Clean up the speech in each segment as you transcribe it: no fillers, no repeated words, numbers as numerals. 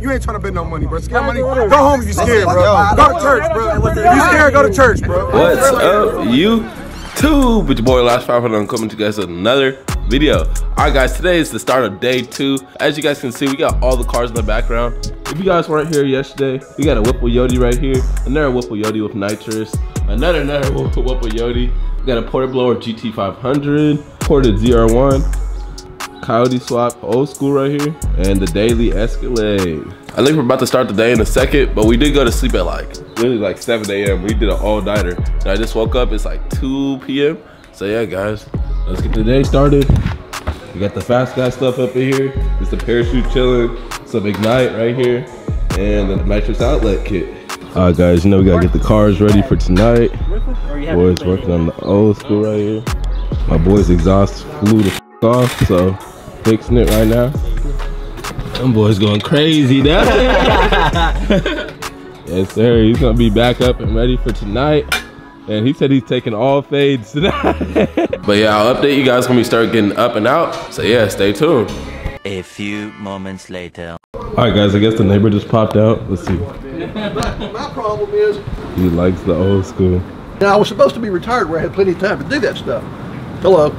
You ain't trying to bet no money, bro. Scare money. Go home if you scared, bro. Go to church, bro. You scared, go to church, bro. What's up, YouTube? It's your boy Last 500. I'm coming to you guys with another video. Alright guys, today is the start of day 2. As you guys can see, we got all the cars in the background. If you guys weren't here yesterday, we got a Whipple Yodi right here, another Whipple Yodi with nitrous, another Whipple Yodi. We got a Porter Blower GT500, Porter ZR1, Coyote Swap old school right here, and the Daily Escalade. I think we're about to start the day in a second, but we did go to sleep at literally like 7 a.m. We did an all-nighter. And I just woke up, it's like 2 p.m. So yeah guys, let's get the day started. We got the fast guy stuff up in here. It's the parachute chilling, some Ignite right here, and the nitrous outlet kit. All right guys, you know we gotta get the cars ready for tonight. Boys working on the old school right here. My boy's exhaust flew the off, so fixing it right now. Them boys going crazy now. Yes sir, he's gonna be back up and ready for tonight. And he said he's taking all fades tonight. But yeah, I'll update you guys when we start getting up and out. So yeah, stay tuned. A few moments later. All right guys, I guess the neighbor just popped out. Let's see. My problem is, He likes the old school. now I was supposed to be retired where I had plenty of time to do that stuff. Hello.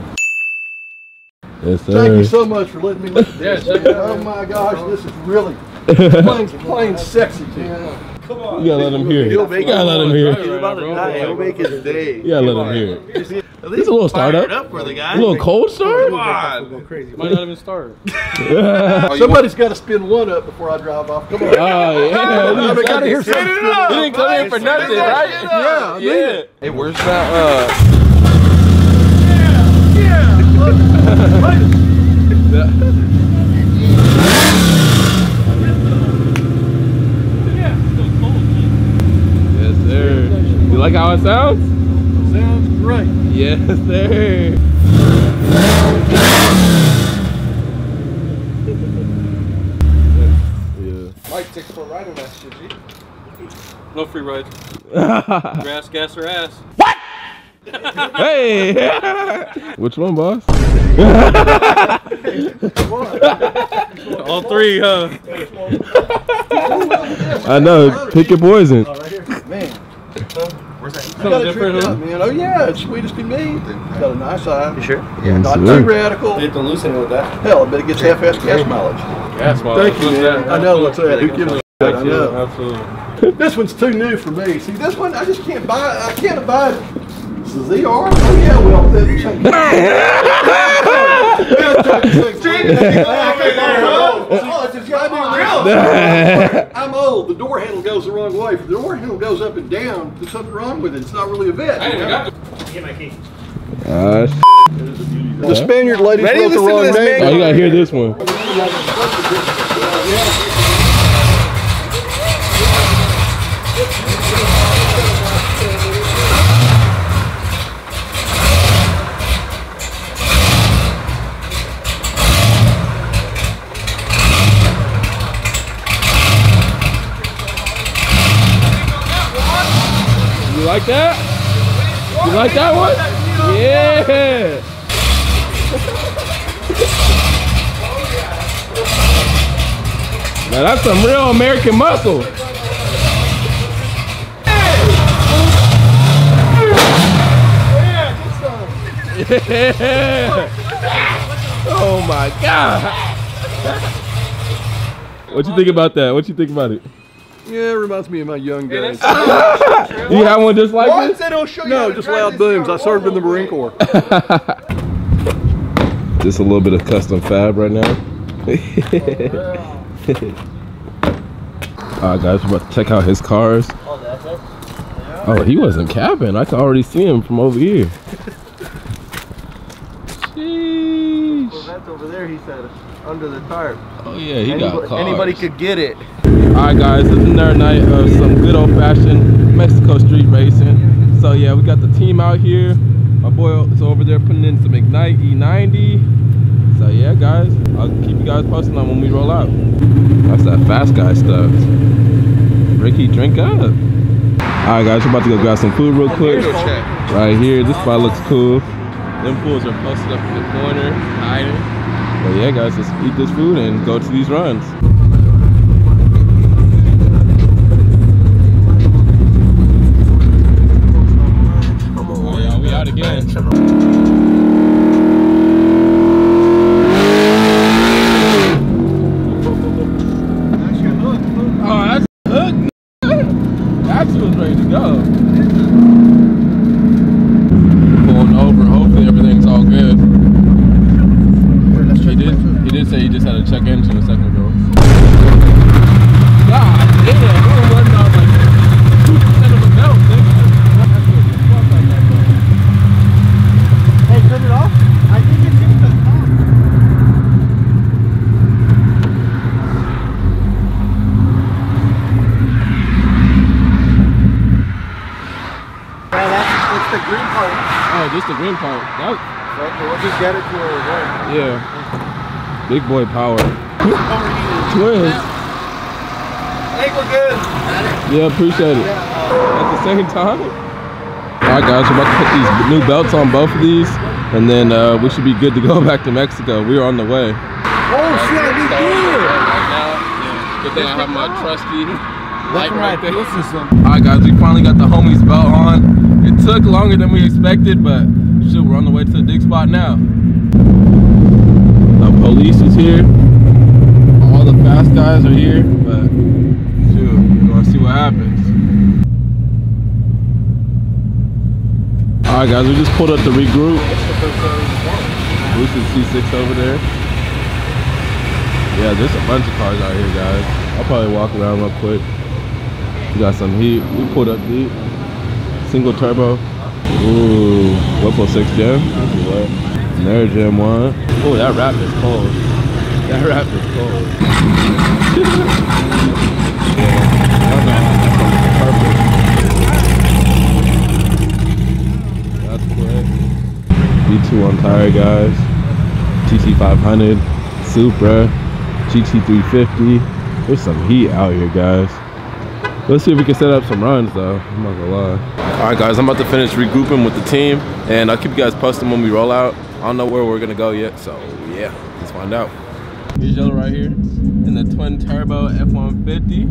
Yes sir. Thank you so much for letting me look at this. Oh my gosh, this is really plain sexy, man. Come on. You gotta let him hear it. You gotta let him hear it. He's about to die. He'll make his day. You gotta let him hear it. It's a little startup. Up for the guy. A little cold start. Come on. Go crazy. Might not even start. Somebody's got to spin one up before I drive off. Come on. Oh yeah. I gotta hear something. You didn't come here for nothing, right? Yeah. Hey, where's that? Yes, sir. You like how it sounds? Sounds great. Yes, sir. Mike, take a ride on that shit, G. No free rides. Grass, gas, or ass. What? Hey! Which one, boss? All three, huh? I know. Pick your poison. Man. Where's that? Got it tricked out, man. Oh yeah, it's sweet as can be. Got a nice eye. You sure? Yeah, Not too radical. Hit the loosen with that. Hell, I bet it gets half-ass gas mileage. Gas mileage. Thank you, man. I know what's that. Who gives a shit? I know. Absolutely. This one's too new for me. See, this one I just can't buy. I can't buy it. It's the ZR. Oh yeah, well, I'm old. The door handle goes the wrong way. If the door handle goes up and down, there's something wrong with it. It's not really a vet. Get my key. The Spaniard lady wrote the wrong name. Oh, you gotta hear this one. You like that? You like that one? Yeah! Now that's some real American muscle. Yeah! Oh my God! What you think about that? What you think about it? Yeah, it reminds me of my young days. You have one just like this? No, just loud booms. I served in the Marine Corps. Just a little bit of custom fab right now. Alright guys, we're about to check out his cars. Oh, he wasn't capping. I could already see him from over here. Sheesh. Well, that's over there, he said, under the tarp. Oh yeah, he got cars. Anybody could get it. Alright guys, this is another night of some good old-fashioned Mexico street racing. So yeah, we got the team out here. My boy is over there putting in some Ignite E90. So yeah guys, I'll keep you guys posted on when we roll out. That's that fast guy stuff. Ricky, drink up. Alright guys, we're about to go grab some food real quick. Right here, this spot looks cool. Them fools are posted up in the corner, hiding. But yeah guys, let's eat this food and go to these runs. actually was ready to go. Pulling over. Hopefully everything's all good. He did say he just had to check engine a second ago. God damn, we're running on like 2% of a belt, nigga. Hey, turn it off? I think it's in the car. It's the green part. Oh, just the green part. That was, Okay, we'll just get it to where we're going. yeah. Big boy power. Twins. Hey, we're good. Yeah, appreciate it. At the same time. Alright guys, we're about to put these new belts on both of these, and then we should be good to go back to Mexico. We are on the way. Oh shit, we good. Good thing I have my trusty light right there. Alright guys, we finally got the homies belt on. It took longer than we expected, but shit, we're on the way to the dig spot now. The police is here. All the fast guys are here, but shoot, we're gonna see what happens. Alright guys, we just pulled up to regroup. Lucid C6 over there. Yeah, there's a bunch of cars out here, guys. I'll probably walk around real quick. We got some heat. We pulled up deep. Single turbo. Ooh, Whipple 6 Gen. There, Gen 1. Oh, that wrap is cold. That wrap is cold. That's quick. V2 on tire, guys. TT500, Supra, GT350. There's some heat out here, guys. Let's see if we can set up some runs though, I'm not gonna lie. All right guys, I'm about to finish regrouping with the team, and I'll keep you guys posted when we roll out. I don't know where we're gonna go yet, so yeah, let's find out. Here's Yellow right here, in the Twin Turbo F150.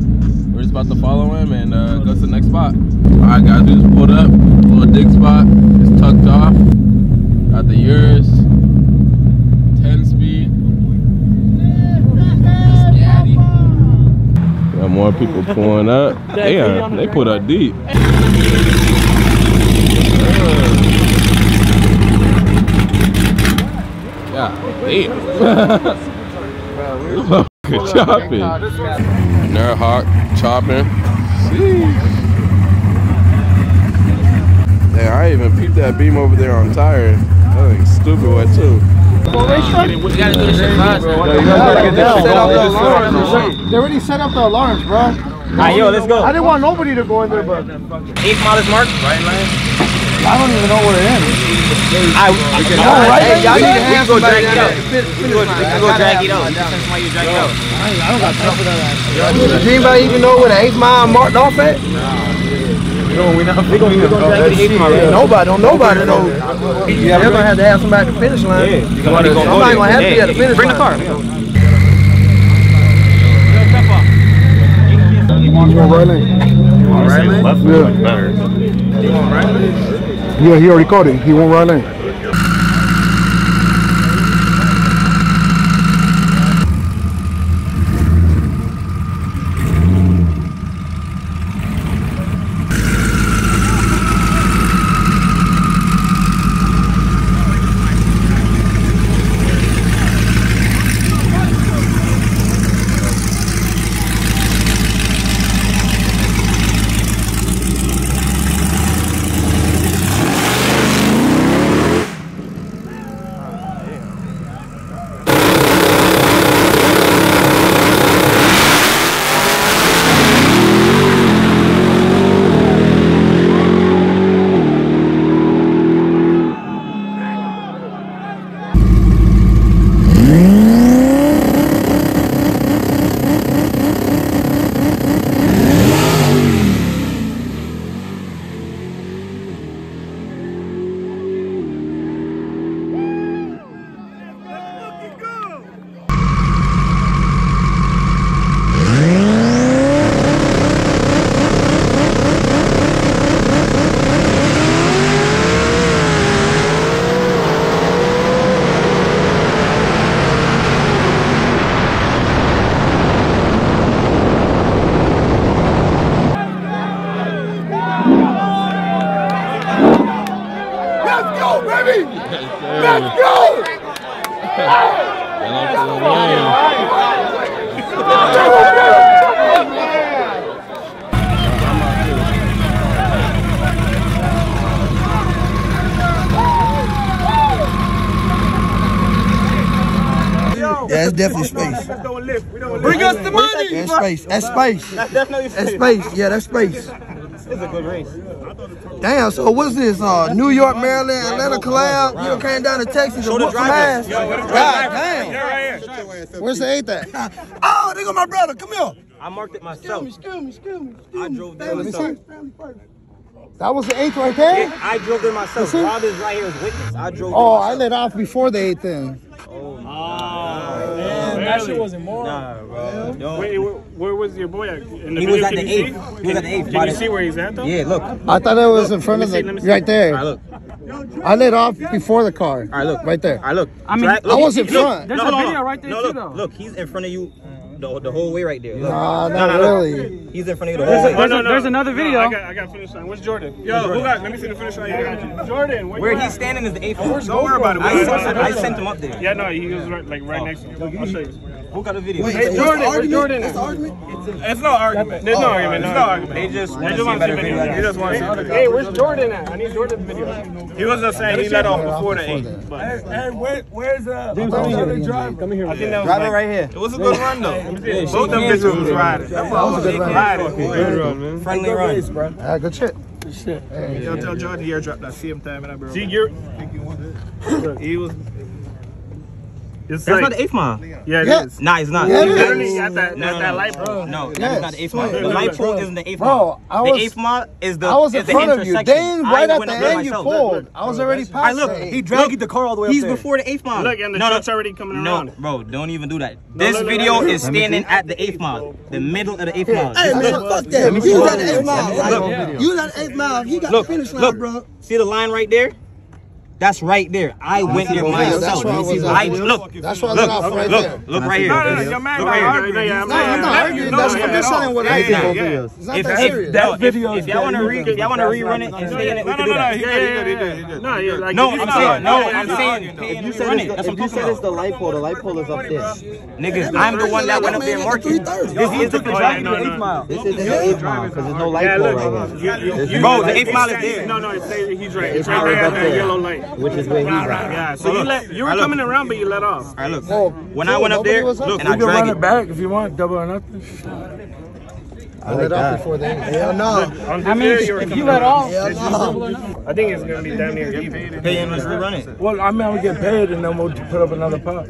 We're just about to follow him and go to the next spot. All right guys, we just pulled up, little dig spot, it's tucked off. Got the Urus, 10 speed. Got more people pulling up. Damn, they pulled up deep. Yeah, damn. Good chopping. Trackhawk chopping. Damn, I even peeped that beam over there on tire. That thing's stupid wet too. They already set up the alarms, bro. Alright, yo, let's go. I didn't want nobody to go in there, but 8 miles mark, right, man? I don't even know where it is. Hey, y'all need to have somebody drag it out. You can go drag it out. Send somebody to drag it out. I don't got time for that. Does anybody even know where the 8 mile marked off at? We're gonna drag it to 8 miles. Nobody knows. Yeah, we're gonna have to have somebody at the finish line. Yeah. Somebody gonna have to be at the finish line. Bring the car. You want right lane? Left Yeah. better. You want right lane? Yeah, he already caught it. He won't right lane. Yeah, it's definitely space. Bring us the money. That's space. That's space. That's definitely That's space. Yeah, that's space. It's a good race. Damn, so what's this? New York, Maryland, Atlanta collab? You done came down to Texas and whooped some ass. God damn. Where's the 8th at? Oh, there go my brother. Come here. I marked it myself. Excuse me. I drove there myself. That was the 8th right there? Yeah, I drove there myself. Rob is right here as witness. I drove there Oh, I let off before the 8th then. Man, that shit wasn't more. Nah, bro. No. Wait, where was your boy at? In the He was at the 8th. He was at the 8th. Can you see where he's at though? Yeah, look. I thought it was in front of the, right there. All right, look. I let off before the car. All right, look. Right there. All right, look. I mean, I was in front. There's a video right there too though. Look, he's in front of you the whole way right there. Look. Nah, not really. He's in front of you the whole way. There's another video. I got finish line. Where's Jordan? Yo, who got? Let me see the finish line. Jordan, where he's standing is the 8th. Don't worry about it. I sent him up there. Yeah, no, he was right next to you. I'll show you. Who got the video? Hey, Jordan, where's Jordan? It's no argument. There's no argument. It's no argument. They just want to just see a want to better see video. video. He just wants to. Hey, where's Jordan at? I need Jordan's video. He was just saying he let off before the 8th. Hey, where's Come here. I think that was Drive it right here. It was a good run though. Both them bitches was riding. That was a good run. Good run, man. Friendly run. Yeah, good shit. Yo, tell Jordan to airdrop that same time and I bro. See, you're. He was. It's That's like, not the 8th mile. Yeah, it Yeah. is. Nah, it's not. Yeah, it is. Literally at that light pole. No, Yes. that's not the 8th mile. Bro, The light pole isn't the 8th Bro, mile. I The was- 8th mile is the I was in is the front of you. intersection. Then I right at went the up there end you myself. pulled. I was already past look, the 8th. he dragged the car all the way up. He's before the 8th mile. Look, and the no, truck's already coming around. No, bro, don't even do that. This look, video look. is standing at the 8th mile, the middle of the 8th mile. Hey man, fuck that. You was at the 8th mile, right? You was at the 8th mile. He got the finish line, Look, bro. see the line right there? That's right there. I went there myself. That's why I was Look, That's why I let off right there. look right here. No, your man Look right right here. here. No, I'm not arguing. That's I'm just telling what I did. It's not that serious. If y'all want to rerun it and stay in it, we can do that. He good. No, you're like. No, I'm saying, pay and rerun it. That's what I'm talking about. the light pole is up there. Niggas, I'm the one that went up there marking. This is the driving the 8th mile. This is the 8th mile because there's no light pole right here. Bro, the 8th mile is there. No, he's right. It's right there at that yellow light. Which is where he's at. Yeah, so you were coming around, but you let off. All right, look. When I went up there, look, and I dragged it. back if you want, double or nothing. I let off before the 8th. Hell no. I mean, if you let off, Hell no. I think it's gonna be down near even. Pay and let's rerun it. Well, I mean, we get paid and then we'll put up another pot.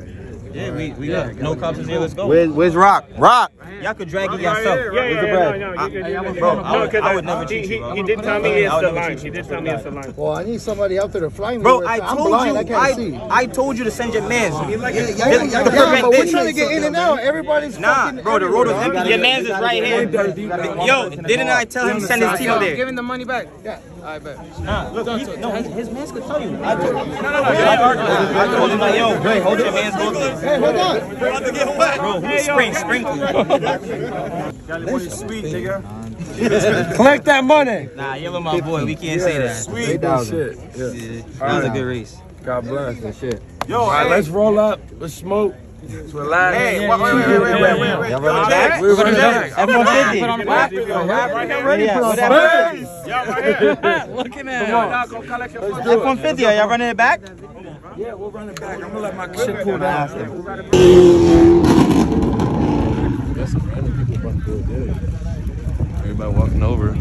Yeah, we got no cops in here. Let's go. Where's Rock? Rock! Y'all could drag it yourself. Bro, I would never cheat you, bro. He did tell me it's the line. He did tell me it's the line. Well, I need somebody out there to fly me. Bro, with. I I'm told blind. you. I can't see. I told you to send your mans. Yeah, but we're trying to get in and out. Everybody's Nah, fucking bro, the road is everywhere. empty. Your man's is right here. Yo, didn't I tell him to send his team up there? Give him the money back. Yeah, I bet. Nah, look, his mans could tell you. I told him. I told him like, yo, hold your man's close. Hey, hold on. Bro, who's sprinkle? Sweet, nigga. Collect that money. Nah, you're my boy. We can't say that. Sweet. That was a good race. God bless and shit. Yo, All right, let's roll up. Let's smoke. Let's relax. Hey, wait. Y'all running back? We're running back. F-150. Looking at F-150, are y'all running it back? Yeah, we'll run it back. I'm gonna let my shit cool down. Everybody walking over.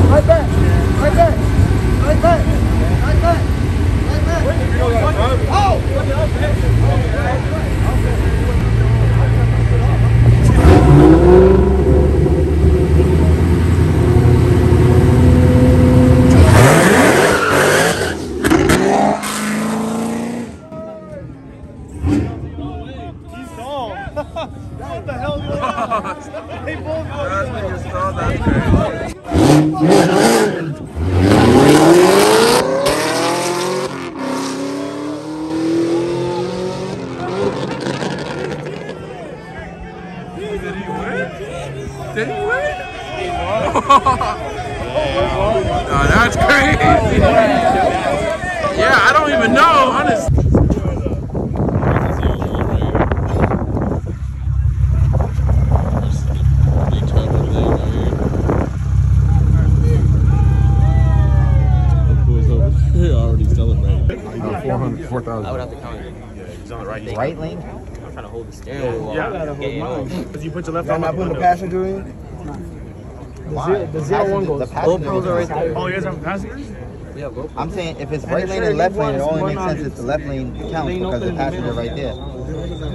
Right there. Did he win? Nah, that's crazy. Yeah, I don't even know, honestly. $4,000. I would have to count it. He's on the right lane. I'm trying to hold the steering wheel. Yeah. Because you put your left Y'all not putting the passenger in? The 01 goes. GoPros are right there. Oh, you guys have passengers? We have GoPros. I'm saying if it's right lane and left lane, it only makes sense if the left lane counts because the passenger right there.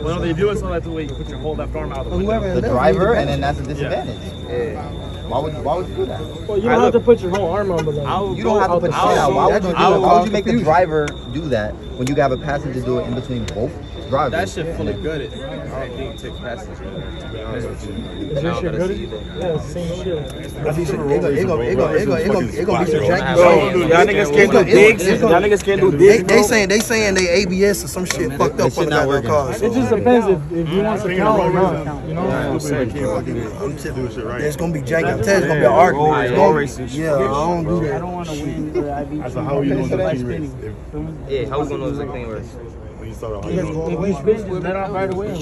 Well, they do it so that's the way you can put your whole left arm out of the window. The driver, and then that's a disadvantage. Yeah. Why would you do that? Well, you don't have to put your whole arm on, but you don't have to put shit out. Why would you do that? Why would you make the driver do that when you can have a passenger do it in between both drivers? That shit fully good. I think take passengers. To be honest with you. is your shit good? Yeah, same shit. It gonna be some janky. Y'all niggas can't do digs. Y'all niggas can't do digs. They saying they ABS or some shit fucked up on the cars. It just depends if you want to count or not. You know? It's gonna be janky. I'm telling you, it's gonna be an argument. Yeah, I don't do that. I don't want to win for the IB. So how are you going to clean race? Yeah, how we gonna know it's a clean race? When you start If you spin, just let off right away. Is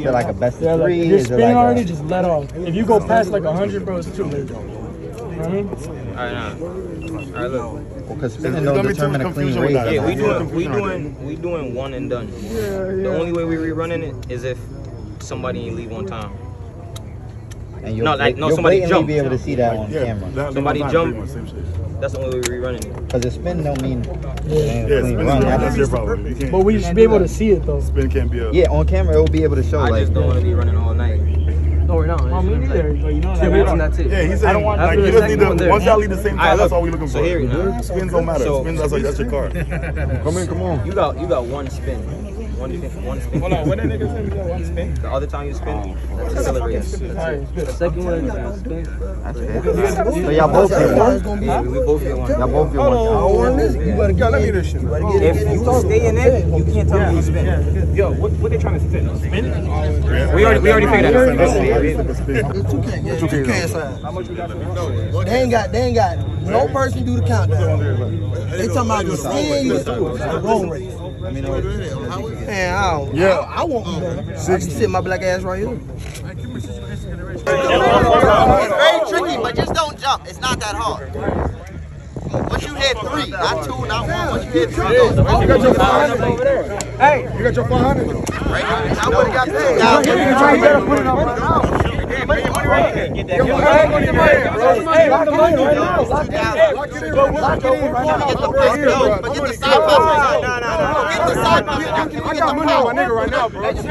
it like a best of Like, three? if you're Is it spinning like already, just let off. If you go past like 100, bro, it's too late. You know what I mean? Alright, now. Alright, look. because spinning don't determine a clean race. Yeah, we doing one and done. The only way we rerunning it is if somebody ain't leave on time. And you'll somebody blatantly jump. be able to see that on camera. Somebody jump. That's the only way we're rerunning it. Because the spin don't mean Yeah, spin that's your problem. You can't, But we should be able to see it though. spin can't be a... Yeah, on camera it will be able to show. I Like, just don't want to be running all night. No, we're not. Me neither. But you know that. We're on that too. Yeah, he said, I don't want- like, you just need to, once y'all leave the same time, that's all we looking for. So here, now. Spins don't matter. So- Spins, that's your car. Come on. You got one spin. One spin. Hold on, what that nigga said? You got one spin? The other time you spin, that's accelerates. The second one is spin. so y'all both get one. Yeah, we both get one. Y'all both get one. You better go. Let me this shit. If you stay in it, you can't tell me you spin. Yo, what they trying to spin? Spin? We already figured that out. It's 2K inside. They ain't got no person do the countdown. They talking about the spin, the roll race. Man, I won't be there. I be sitting my black ass right here. It's very tricky, but just don't jump. It's not that hard. Once you hit 3, not 2, not 1. Once you hit 3, go. You got your 500 over there. Hey, you got your 500. Right? I would have got paid. Now, You gotta put it up right now. Get that but get the side passenger. Get the side passenger. I got money on my nigga right now, bro. Can I get the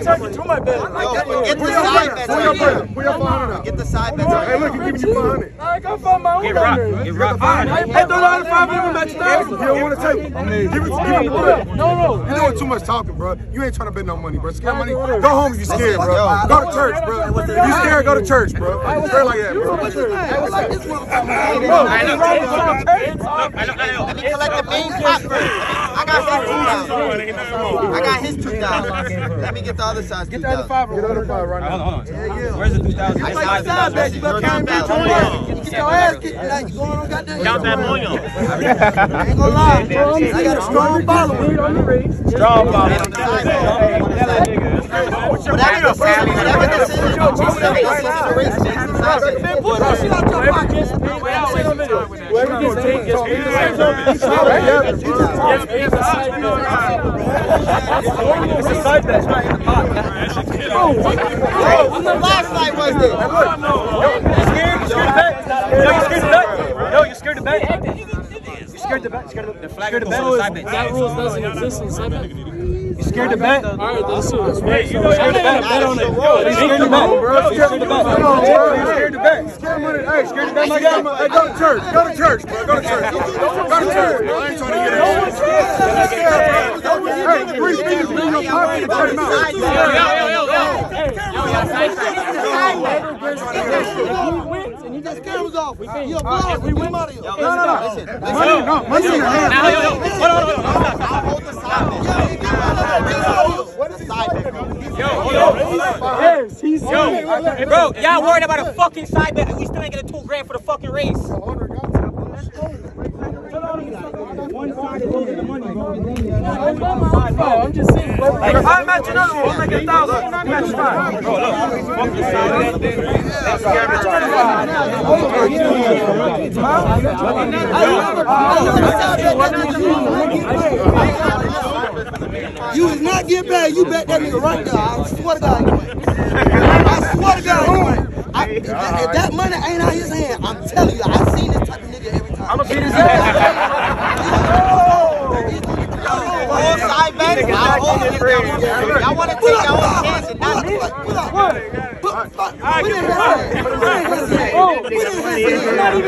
passenger? Get the side passenger. Get the side passenger. Hey, look, he giving you 500. I can find my own number. Get rock. I paid $500 match You don't want to take it. Give it to him. No. You're doing too much talking, bro. You ain't trying to bet no money, bro. Scared money. Go home if you scared, bro. Go to church, bro. If you scared, go to church, bro. Straight like that, bro. Let me collect the main pot first. I got his 2,000. Let me get the other side. Get the other 5 right now. Hold on. Where's the 2,000? I got the side bet. You better count that. Get your ass kicked. You going on goddamn. Count that million. I ain't gonna lie. I got a strong following. Strong bottom. Whatever this is, the race makes the side bet. It's a side bet. It's not in the pot. Last night was this? You scared to bet? Yo, you scared to bet? You scared to bet? The flag is on the side bet. That rule doesn't exist in 7. You scared to bet? All right, that's it. Hey, you know scared to bet on it. You scared to bet, bro. You scared to bet. You scared to bet. Hey, scared to bet my game. Hey, go to church. Go to church, bro. Go to church. Go to church, bro. I ain't trying to get that shit. Hey, 3 fingers in your pocket and turn him out. If he wins and he gets the cameras off. You're a blogger. Get him out of here. No. Money in the hand. I'll hold the side bet. What is the side bet? Bro, y'all worried about a fucking side bet and we still ain't getting $2 grand for the fucking race. I'm just saying, bro. I'm matching up. I'm like 1,000. Match 5. Bro, look. You is not getting paid. You bet that nigga right there. I swear to God, he win. I swear to God, he win. If that money ain't out his hand, I'm telling you, I've seen this type of nigga every time. I'm gonna beat his ass. All side bets, I'll hold it. Y'all want to take your own chance and not do it. Let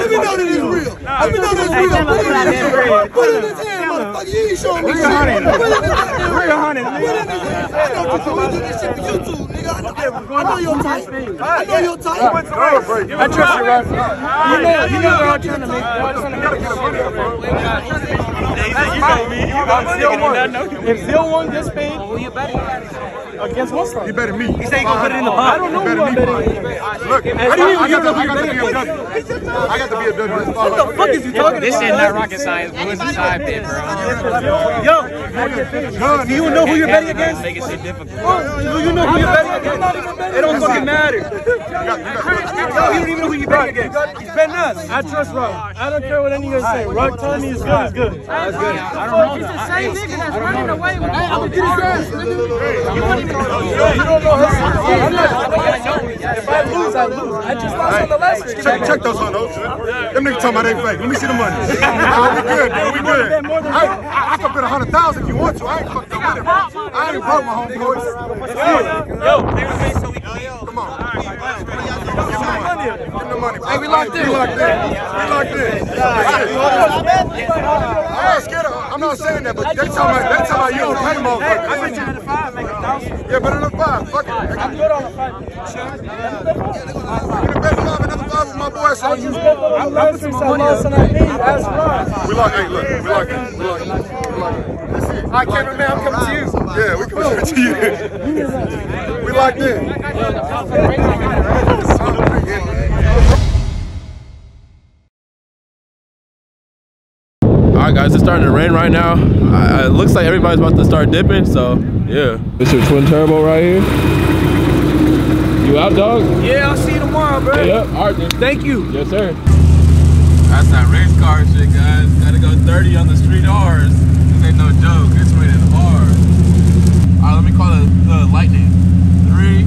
me know that it's real. Let me know that it's real. Put it in his hand, motherfucker. You ain't showing me shit. Put it in his hand. Put it in his hand. I know what you do this shit for YouTube, nigga. I know your type. I know your type. I trust you, Russ. You know they're all trying to make If Zil won this paid, who you betting against what side? You betting me. He said he gonna put it in the pot. I don't know who I'm betting. Look, I got the BMW. What the fuck is you talking about? This shit not rocket science, but it's a side bet, bro. Yo, do you know who you're betting against? Make it shit difficult. Do you know who you're betting against? It don't fucking matter. Yo, you don't even know who you're betting against. He's betting us. I trust Rock. I don't care what any of you say. Rock telling me it's good, it's good. That's good. I don't know. It's the same nigga that's running away with all the cars. You don't know her. If I lose, I lose. I just lost on the last race. Check those hundos. Them niggas talking about they fake. Let me see the money. Nah, we good, man. We good. I can bet 100,000 if you want to. I ain't fucked up with it, bro. I ain't broke my homeboys. Come on. Give them the money. Hey, we locked in. We locked in. I'm not saying that, but that's how you don't pay motherfuckers. I bet you had a 5, make 1,000. Yeah, bet another 5. Fuck it. I'm good on a 5. You can bet another 5 with my boy, so you. I'm not since I lost on that knee. That's right. We locked. Hey, look. We locked in. That's it. All right, cameraman, I'm coming to you. Yeah, we coming to you. We locked in. Alright guys, it's starting to rain right now. It looks like everybody's about to start dipping, so yeah. This is your twin turbo right here. You out, dog? Yeah, I'll see you tomorrow, bro. Yep, alright then. Thank you. Yes, sir. That's that race car shit, guys. Gotta go 30 on the street R's. This ain't no joke. It's rated hard. Alright, let me call it the lightning. 3,